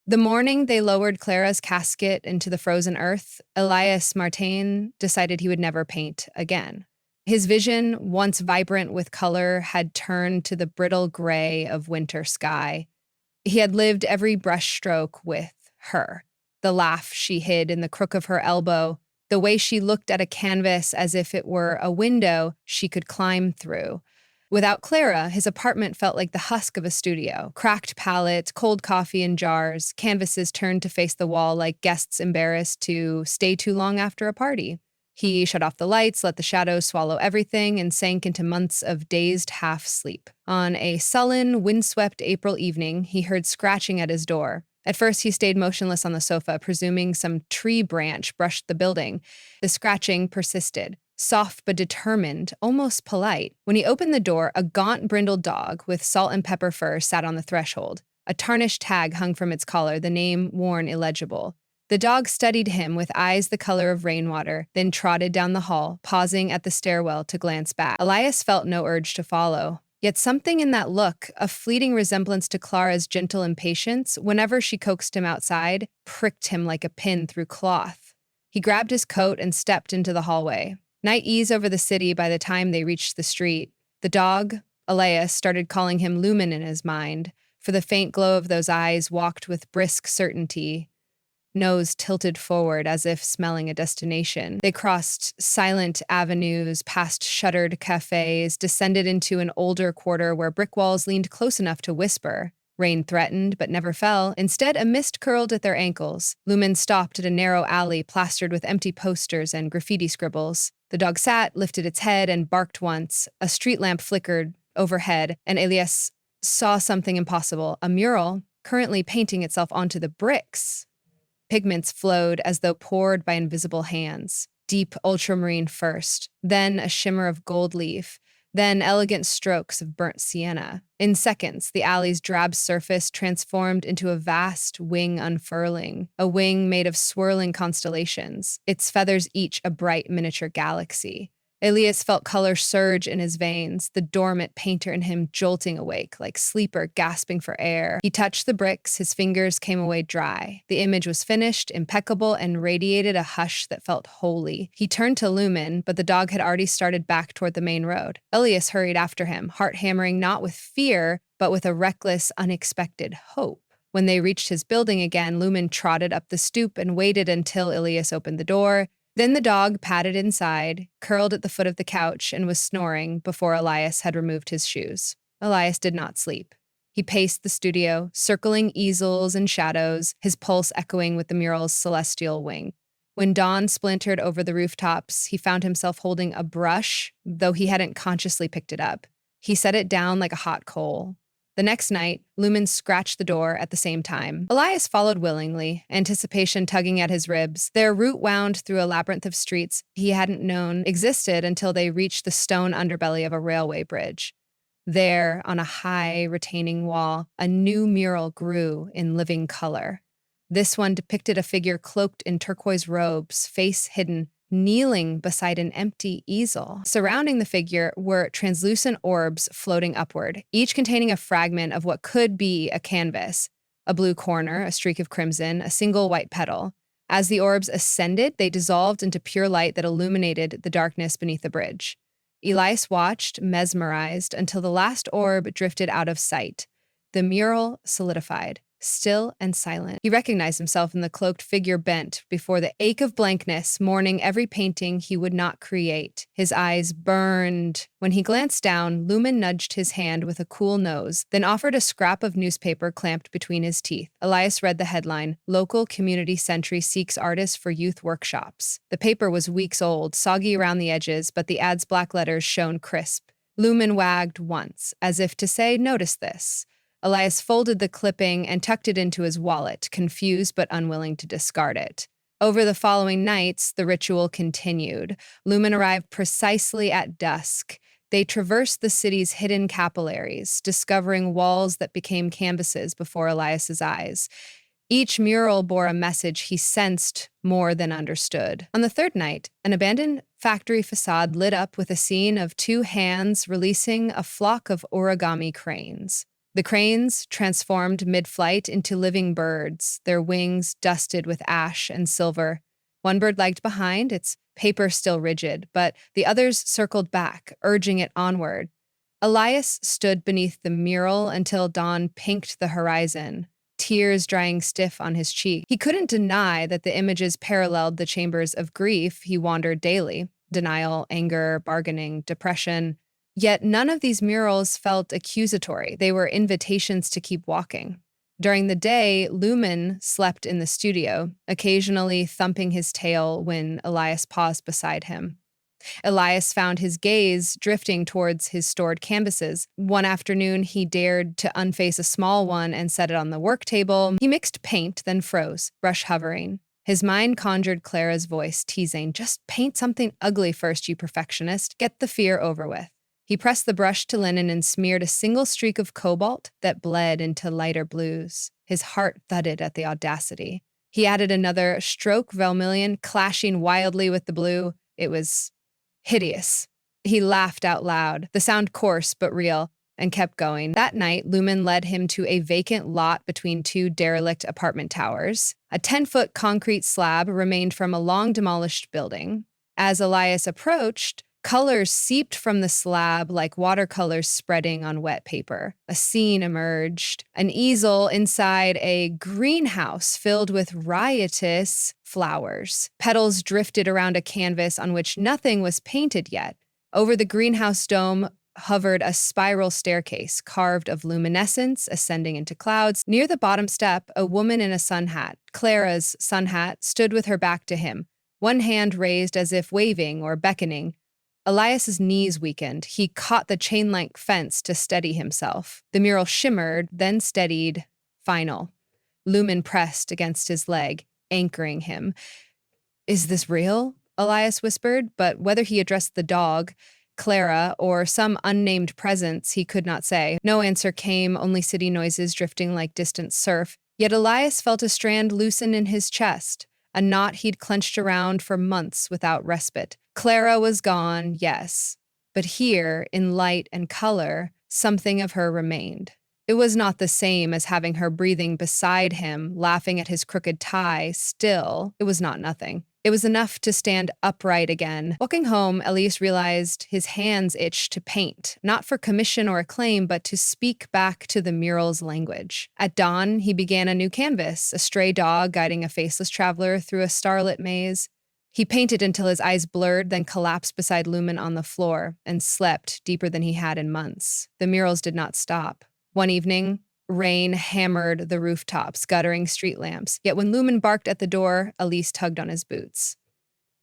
The morning they lowered Clara's casket into the frozen earth, Elias Martin decided he would never paint again. His vision, once vibrant with color, had turned to the brittle gray of winter sky. He had lived every brushstroke with her. The laugh she hid in the crook of her elbow, the way she looked at a canvas as if it were a window she could climb through. Without Clara, his apartment felt like the husk of a studio. Cracked palettes, cold coffee in jars, canvases turned to face the wall like guests embarrassed to stay too long after a party. He shut off the lights, let the shadows swallow everything, and sank into months of dazed half-sleep. On a sullen, windswept April evening, he heard scratching at his door. At first, he stayed motionless on the sofa, presuming some tree branch brushed the building. The scratching persisted. Soft but determined, almost polite. When he opened the door, a gaunt, brindled dog with salt and pepper fur sat on the threshold. A tarnished tag hung from its collar, the name worn illegible. The dog studied him with eyes the color of rainwater, then trotted down the hall, pausing at the stairwell to glance back. Elias felt no urge to follow. Yet something in that look, a fleeting resemblance to Clara's gentle impatience, whenever she coaxed him outside, pricked him like a pin through cloth. He grabbed his coat and stepped into the hallway. Night eased over the city by the time they reached the street. The dog, Elias, started calling him Lumen in his mind, for the faint glow of those eyes walked with brisk certainty, nose tilted forward as if smelling a destination. They crossed silent avenues, past shuttered cafes, descended into an older quarter where brick walls leaned close enough to whisper. Rain threatened, but never fell. Instead, a mist curled at their ankles. Lumen stopped at a narrow alley plastered with empty posters and graffiti scribbles. The dog sat, lifted its head, and barked once. A street lamp flickered overhead, and Elias saw something impossible, a mural currently painting itself onto the bricks. Pigments flowed as though poured by invisible hands. Deep ultramarine first, then a shimmer of gold leaf, then elegant strokes of burnt sienna. In seconds, the alley's drab surface transformed into a vast wing unfurling, a wing made of swirling constellations, its feathers each a bright miniature galaxy. Elias felt color surge in his veins, the dormant painter in him jolting awake, like sleeper gasping for air. He touched the bricks, his fingers came away dry. The image was finished, impeccable, and radiated a hush that felt holy. He turned to Lumen, but the dog had already started back toward the main road. Elias hurried after him, heart hammering not with fear, but with a reckless, unexpected hope. When they reached his building again, Lumen trotted up the stoop and waited until Elias opened the door. Then the dog padded inside, curled at the foot of the couch, and was snoring before Elias had removed his shoes. Elias did not sleep. He paced the studio, circling easels and shadows, his pulse echoing with the mural's celestial wing. When dawn splintered over the rooftops, he found himself holding a brush, though he hadn't consciously picked it up. He set it down like a hot coal. The next night, Lumen scratched the door at the same time. Elias followed willingly, anticipation tugging at his ribs. Their route wound through a labyrinth of streets he hadn't known existed until they reached the stone underbelly of a railway bridge. There, on a high, retaining wall, a new mural grew in living color. This one depicted a figure cloaked in turquoise robes, face hidden, kneeling beside an empty easel. Surrounding the figure were translucent orbs floating upward, each containing a fragment of what could be a canvas, a blue corner, a streak of crimson, a single white petal. As the orbs ascended, they dissolved into pure light that illuminated the darkness beneath the bridge. Elias watched, mesmerized, until the last orb drifted out of sight. The mural solidified. Still and silent. He recognized himself in the cloaked figure bent before the ache of blankness, mourning every painting he would not create. His eyes burned. When he glanced down, Lumen nudged his hand with a cool nose, then offered a scrap of newspaper clamped between his teeth. Elias read the headline, "Local Community Sentry Seeks Artists for Youth Workshops." The paper was weeks old, soggy around the edges, but the ad's black letters shone crisp. Lumen wagged once, as if to say, "Notice this." Elias folded the clipping and tucked it into his wallet, confused but unwilling to discard it. Over the following nights, the ritual continued. Lumen arrived precisely at dusk. They traversed the city's hidden capillaries, discovering walls that became canvases before Elias's eyes. Each mural bore a message he sensed more than understood. On the third night, an abandoned factory facade lit up with a scene of two hands releasing a flock of origami cranes. The cranes transformed mid-flight into living birds, their wings dusted with ash and silver. One bird lagged behind, its paper still rigid, but the others circled back, urging it onward. Elias stood beneath the mural until dawn pinked the horizon, tears drying stiff on his cheek. He couldn't deny that the images paralleled the chambers of grief he wandered daily: denial, anger, bargaining, depression. Yet none of these murals felt accusatory. They were invitations to keep walking. During the day, Lumen slept in the studio, occasionally thumping his tail when Elias paused beside him. Elias found his gaze drifting towards his stored canvases. One afternoon, he dared to unface a small one and set it on the work table. He mixed paint, then froze, brush hovering. His mind conjured Clara's voice, teasing, "Just paint something ugly first, you perfectionist. Get the fear over with." He pressed the brush to linen and smeared a single streak of cobalt that bled into lighter blues. His heart thudded at the audacity. He added another stroke vermilion, clashing wildly with the blue. It was hideous. He laughed out loud, the sound coarse but real, and kept going. That night, Lumen led him to a vacant lot between two derelict apartment towers. A 10-foot concrete slab remained from a long-demolished building. As Elias approached, colors seeped from the slab like watercolors spreading on wet paper. A scene emerged, an easel inside a greenhouse filled with riotous flowers. Petals drifted around a canvas on which nothing was painted yet. Over the greenhouse dome hovered a spiral staircase carved of luminescence ascending into clouds. Near the bottom step, a woman in a sun hat, Clara's sun hat, stood with her back to him, one hand raised as if waving or beckoning. Elias's knees weakened. He caught the chain-link fence to steady himself. The mural shimmered, then steadied. Final. Lumen pressed against his leg, anchoring him. "Is this real?" Elias whispered, but whether he addressed the dog, Clara, or some unnamed presence, he could not say. No answer came, only city noises drifting like distant surf. Yet Elias felt a strand loosen in his chest, a knot he'd clenched around for months without respite. Clara was gone, yes, but here, in light and color, something of her remained. It was not the same as having her breathing beside him, laughing at his crooked tie. Still, it was not nothing. It was enough to stand upright again. Walking home, Elias realized his hands itched to paint, not for commission or acclaim, but to speak back to the mural's language. At dawn, he began a new canvas, a stray dog guiding a faceless traveler through a starlit maze. He painted until his eyes blurred, then collapsed beside Lumen on the floor and slept deeper than he had in months. The murals did not stop. One evening, rain hammered the rooftops, guttering street lamps. Yet when Lumen barked at the door, Elise tugged on his boots.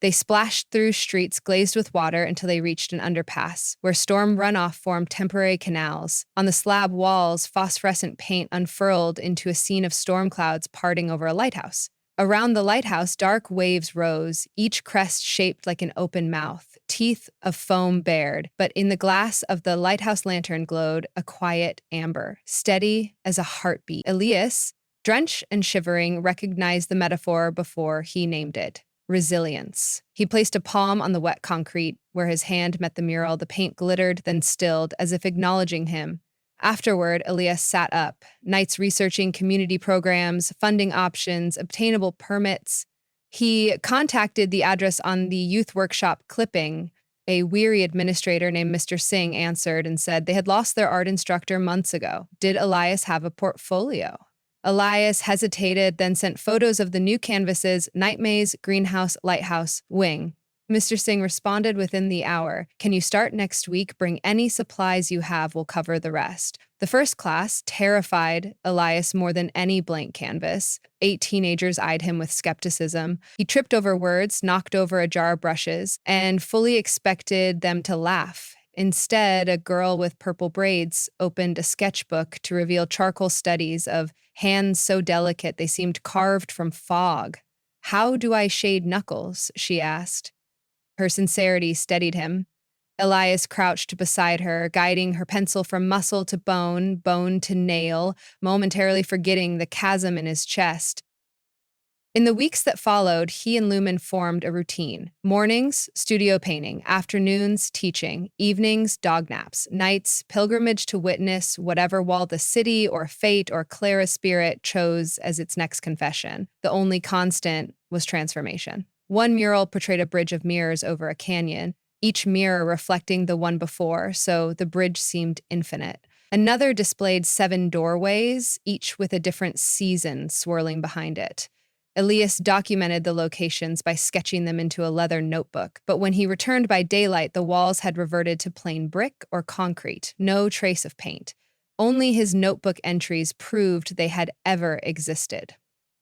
They splashed through streets glazed with water until they reached an underpass, where storm runoff formed temporary canals. On the slab walls, phosphorescent paint unfurled into a scene of storm clouds parting over a lighthouse. Around the lighthouse, dark waves rose, each crest shaped like an open mouth, teeth of foam bared, but in the glass of the lighthouse lantern glowed a quiet amber, steady as a heartbeat. Elias, drenched and shivering, recognized the metaphor before he named it: resilience. He placed a palm on the wet concrete. Where his hand met the mural, the paint glittered, then stilled, as if acknowledging him. Afterward, Elias sat up, nights researching community programs, funding options, obtainable permits. He contacted the address on the youth workshop clipping. A weary administrator named Mr. Singh answered and said they had lost their art instructor months ago. Did Elias have a portfolio? Elias hesitated, then sent photos of the new canvases: night maze, greenhouse, lighthouse, wing. Mr. Singh responded within the hour. "Can you start next week? Bring any supplies you have, we'll cover the rest." The first class terrified Elias more than any blank canvas. 8 teenagers eyed him with skepticism. He tripped over words, knocked over a jar of brushes, and fully expected them to laugh. Instead, a girl with purple braids opened a sketchbook to reveal charcoal studies of hands so delicate they seemed carved from fog. "How do I shade knuckles?" she asked. Her sincerity steadied him. Elias crouched beside her, guiding her pencil from muscle to bone, bone to nail, momentarily forgetting the chasm in his chest. In the weeks that followed, he and Lumen formed a routine. Mornings, studio painting. Afternoons, teaching. Evenings, dog naps. Nights, pilgrimage to witness whatever wall the city or fate or Clara's spirit chose as its next confession. The only constant was transformation. One mural portrayed a bridge of mirrors over a canyon, each mirror reflecting the one before, so the bridge seemed infinite. Another displayed 7 doorways, each with a different season swirling behind it. Elias documented the locations by sketching them into a leather notebook, but when he returned by daylight, the walls had reverted to plain brick or concrete, no trace of paint. Only his notebook entries proved they had ever existed.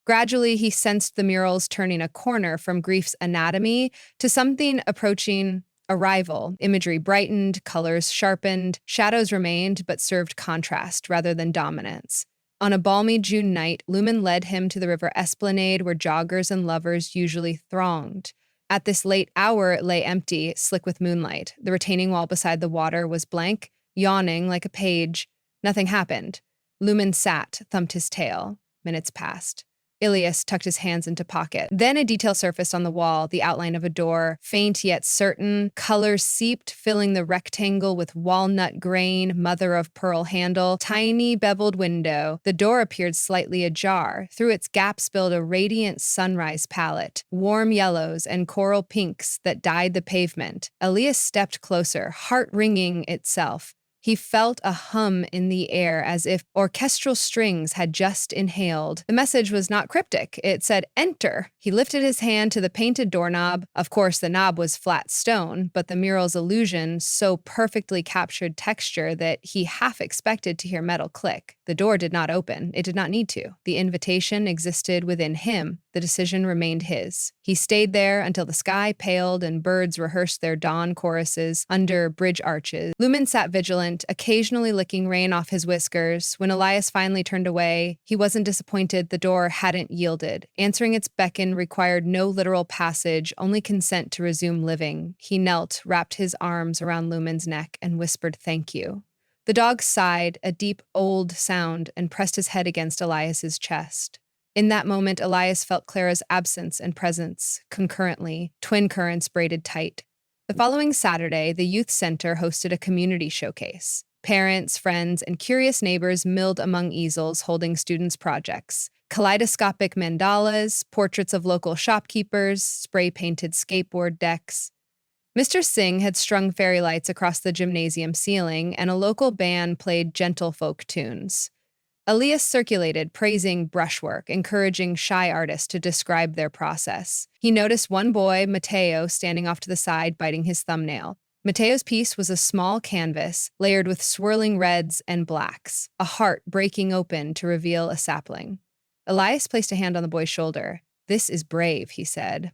Gradually, he sensed the murals turning a corner from grief's anatomy to something approaching arrival. Imagery brightened, colors sharpened, shadows remained but served contrast rather than dominance. On a balmy June night, Lumen led him to the river esplanade where joggers and lovers usually thronged. At this late hour, it lay empty, slick with moonlight. The retaining wall beside the water was blank, yawning like a page. Nothing happened. Lumen sat, thumped his tail. Minutes passed. Ilias tucked his hands into pocket. Then a detail surfaced on the wall, the outline of a door, faint yet certain, colors seeped, filling the rectangle with walnut grain, mother-of-pearl handle, tiny beveled window. The door appeared slightly ajar. Through its gap spilled a radiant sunrise palette, warm yellows and coral pinks that dyed the pavement. Elias stepped closer, heart ringing itself. He felt a hum in the air as if orchestral strings had just inhaled. The message was not cryptic. It said, "Enter." He lifted his hand to the painted doorknob. Of course, the knob was flat stone, but the mural's illusion so perfectly captured texture that he half expected to hear metal click. The door did not open. It did not need to. The invitation existed within him. The decision remained his. He stayed there until the sky paled and birds rehearsed their dawn choruses under bridge arches. Lumen sat vigilant, occasionally licking rain off his whiskers. When Elias finally turned away, he wasn't disappointed the door hadn't yielded. Answering its beckon required no literal passage, only consent to resume living. He knelt, wrapped his arms around Lumen's neck, and whispered thank you. The dog sighed, a deep, old sound, and pressed his head against Elias's chest. In that moment, Elias felt Clara's absence and presence, concurrently, twin currents braided tight. The following Saturday, the youth center hosted a community showcase. Parents, friends, and curious neighbors milled among easels holding students' projects. Kaleidoscopic mandalas, portraits of local shopkeepers, spray-painted skateboard decks. Mr. Singh had strung fairy lights across the gymnasium ceiling, and a local band played gentle folk tunes. Elias circulated, praising brushwork, encouraging shy artists to describe their process. He noticed one boy, Mateo, standing off to the side, biting his thumbnail. Mateo's piece was a small canvas, layered with swirling reds and blacks, a heart breaking open to reveal a sapling. Elias placed a hand on the boy's shoulder. "This is brave," he said.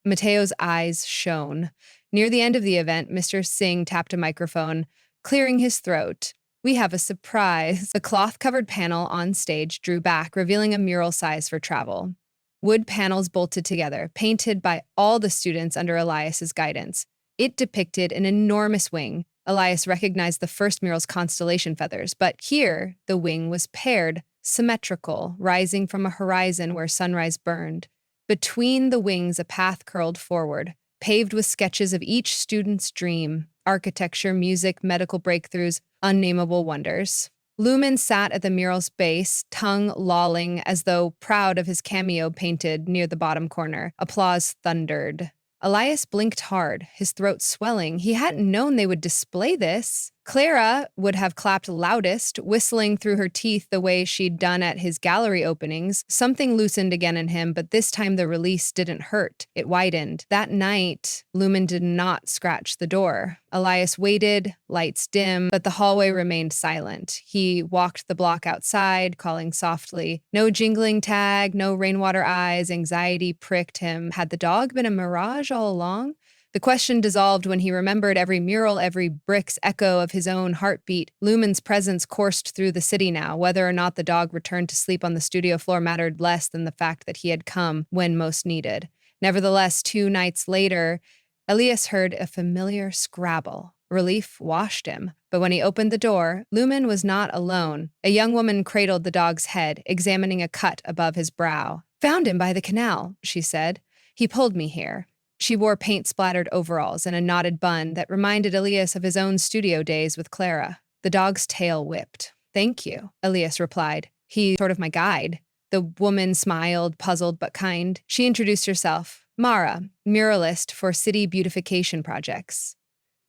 Mateo's eyes shone. Near the end of the event, Mr. Singh tapped a microphone, clearing his throat. "We have a surprise." The cloth-covered panel on stage drew back, revealing a mural size for travel. Wood panels bolted together, painted by all the students under Elias's guidance. It depicted an enormous wing. Elias recognized the first mural's constellation feathers, but here the wing was paired, symmetrical, rising from a horizon where sunrise burned. Between the wings, a path curled forward, paved with sketches of each student's dream: architecture, music, medical breakthroughs, unnameable wonders. Lumen sat at the mural's base, tongue lolling as though proud of his cameo painted near the bottom corner. Applause thundered. Elias blinked hard, his throat swelling. He hadn't known they would display this. Clara would have clapped loudest, whistling through her teeth the way she'd done at his gallery openings. Something loosened again in him, but this time the release didn't hurt. It widened. That night, Lumen did not scratch the door. Elias waited, lights dim, but the hallway remained silent. He walked the block outside, calling softly. No jingling tag, no rainwater eyes. Anxiety pricked him. Had the dog been a mirage all along? The question dissolved when he remembered every mural, every brick's echo of his own heartbeat. Lumen's presence coursed through the city now. Whether or not the dog returned to sleep on the studio floor mattered less than the fact that he had come when most needed. Nevertheless, 2 nights later, Elias heard a familiar scrabble. Relief washed him. But when he opened the door, Lumen was not alone. A young woman cradled the dog's head, examining a cut above his brow. Found him by the canal, she said. He pulled me here. She wore paint-splattered overalls and a knotted bun that reminded Elias of his own studio days with Clara. The dog's tail whipped. Thank you, Elias replied. He's sort of my guide. The woman smiled, puzzled but kind. She introduced herself. Mara, muralist for city beautification projects.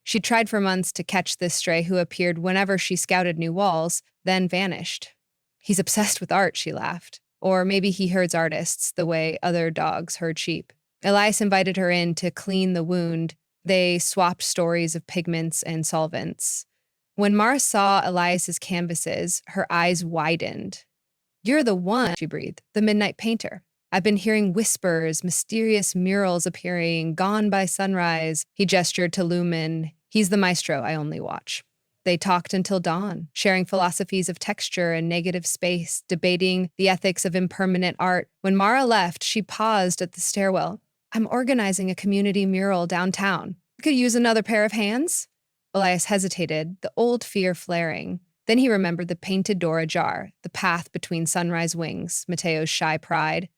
She tried for months to catch this stray who appeared whenever she scouted new walls, then vanished. He's obsessed with art, she laughed. Or maybe he herds artists the way other dogs herd sheep. Elias invited her in to clean the wound. They swapped stories of pigments and solvents. When Mara saw Elias's canvases, her eyes widened. You're the one, she breathed, the midnight painter. I've been hearing whispers, mysterious murals appearing, gone by sunrise. He gestured to Lumen. He's the maestro I only watch. They talked until dawn, sharing philosophies of texture and negative space, debating the ethics of impermanent art. When Mara left, she paused at the stairwell. I'm organizing a community mural downtown. You could use another pair of hands? Elias hesitated, the old fear flaring. Then he remembered the painted door ajar, the path between sunrise wings, Mateo's shy pride.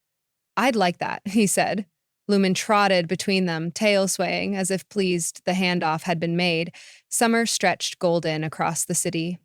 I'd like that, he said. Lumen trotted between them, tail swaying, as if pleased the handoff had been made. Summer stretched golden across the city.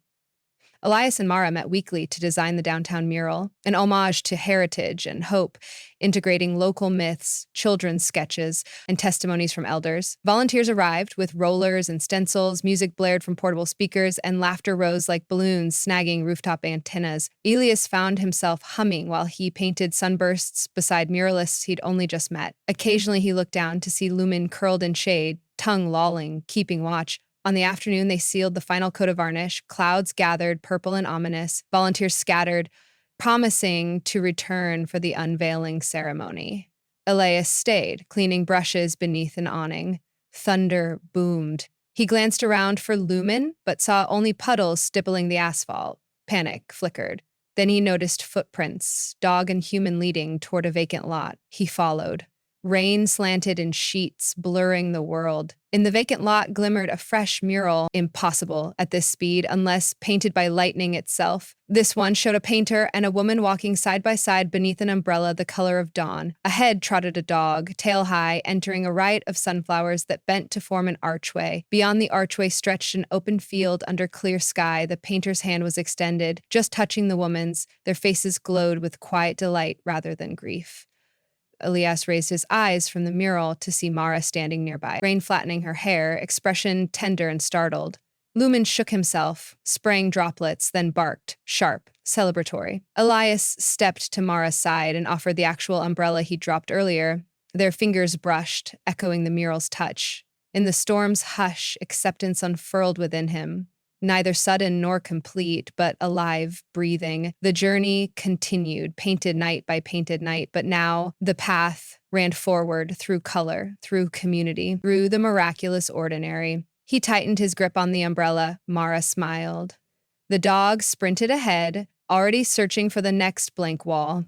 Elias and Mara met weekly to design the downtown mural, an homage to heritage and hope, integrating local myths, children's sketches, and testimonies from elders. Volunteers arrived with rollers and stencils, music blared from portable speakers, and laughter rose like balloons snagging rooftop antennas. Elias found himself humming while he painted sunbursts beside muralists he'd only just met. Occasionally he looked down to see Lumen curled in shade, tongue lolling, keeping watch. On the afternoon, they sealed the final coat of varnish. Clouds gathered, purple and ominous. Volunteers scattered, promising to return for the unveiling ceremony. Elias stayed, cleaning brushes beneath an awning. Thunder boomed. He glanced around for Lumen, but saw only puddles stippling the asphalt. Panic flickered. Then he noticed footprints, dog and human leading toward a vacant lot. He followed. Rain slanted in sheets, blurring the world. In the vacant lot glimmered a fresh mural, impossible at this speed unless painted by lightning itself. This one showed a painter and a woman walking side by side beneath an umbrella the color of dawn. Ahead trotted a dog, tail high, entering a riot of sunflowers that bent to form an archway. Beyond the archway stretched an open field under clear sky. The painter's hand was extended, just touching the woman's. Their faces glowed with quiet delight rather than grief. Elias raised his eyes from the mural to see Mara standing nearby, rain flattening her hair, expression tender and startled. Lumen shook himself, spraying droplets, then barked, sharp, celebratory. Elias stepped to Mara's side and offered the actual umbrella he dropped earlier. Their fingers brushed, echoing the mural's touch. In the storm's hush, acceptance unfurled within him. Neither sudden nor complete, but alive, breathing. The journey continued, painted night by painted night, but now the path ran forward through color, through community, through the miraculous ordinary. He tightened his grip on the umbrella. Mara smiled. The dog sprinted ahead, already searching for the next blank wall.